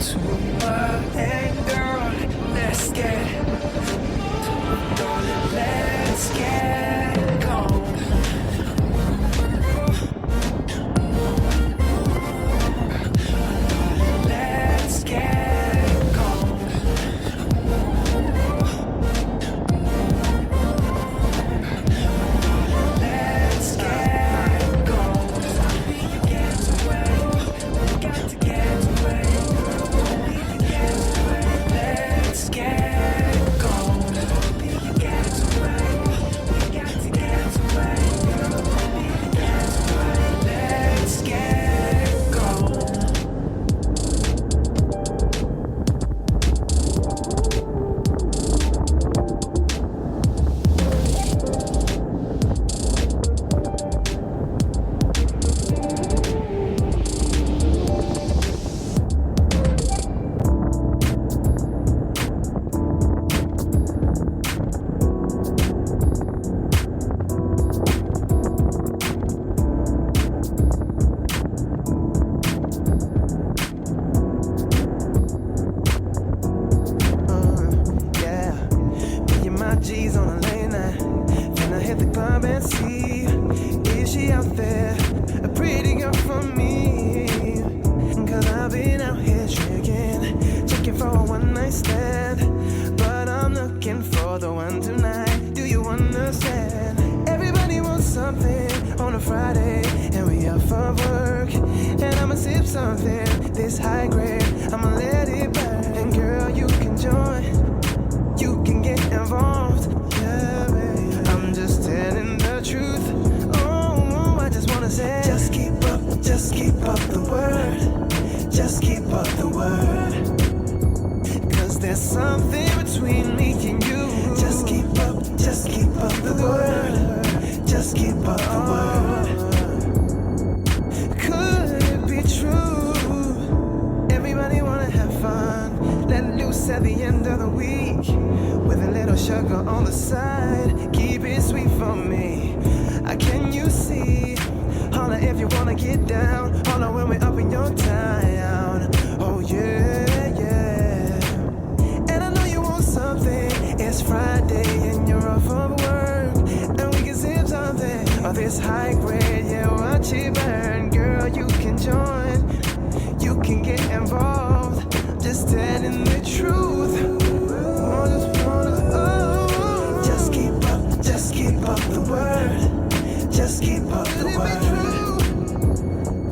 to my anger. Let's get darling, let's get gone. Let's get gone. Let's get gone. Get away. We got to get away. Let's get gone. Get away. We got to get away. Let's get gone. Yeah, me and my G's on a late night. Then I hit the club and see, is she out there? A pretty girl for me. Cause I've been out here drinking, checking for a one night stand. But I'm looking for the one tonight. Do you understand? Everybody wants something on a Friday, and we up for work. And I'ma sip something this high grade, I'ma let it burn. And girl, you can join, you can get involved. Yeah, baby, I'm just telling the truth. Oh, I just wanna say, just keep up the word. Just keep up the word. Cause there's something between me and you. Just keep up the word. Just keep up the word. Could it be true? Everybody wanna have fun, let loose at the end of the week, with a little sugar on the side. Keep it sweet for me. Can you see? Holla if you wanna get down. Holla when we're up in your town. Oh yeah, yeah. And I know you want something. It's Friday and you're off of work, and we can sip something of this high grade. Yeah, watch it burn. Girl, you can join, you can get involved. Just telling the truth. Just keep up the word. Just keep up the word.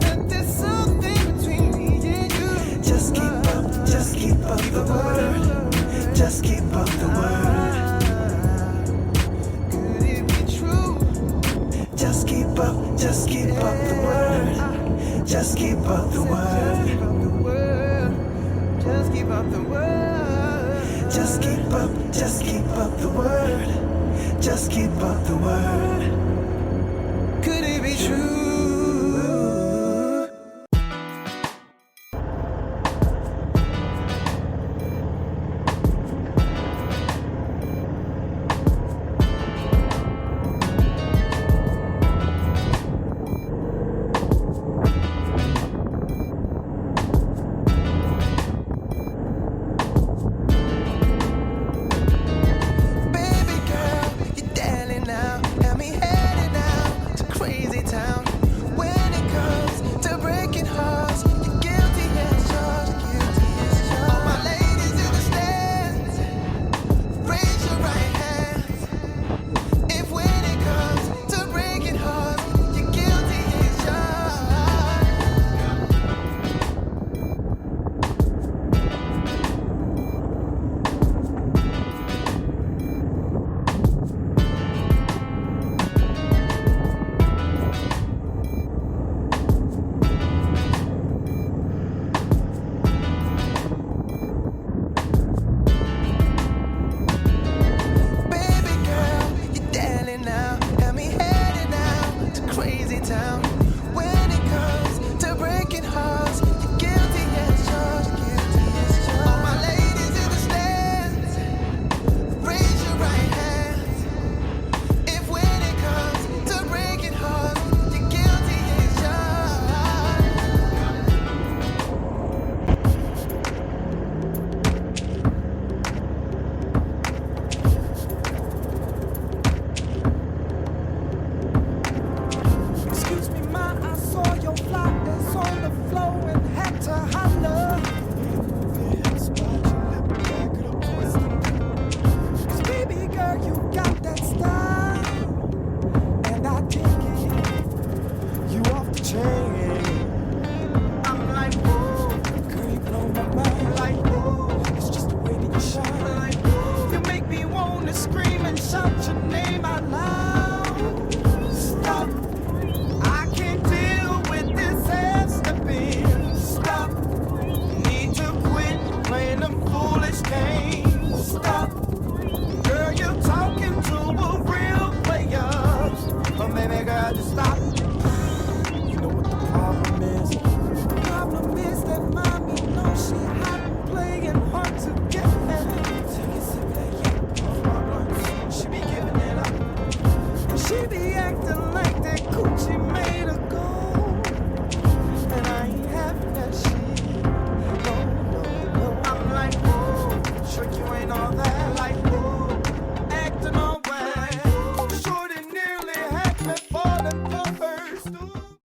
That there's something between me and you. Just keep up the word. Just keep up the word. Could it be true? Just keep up the word. Just keep up the word. Just keep up the word. Just keep up the word. Just keep up the word.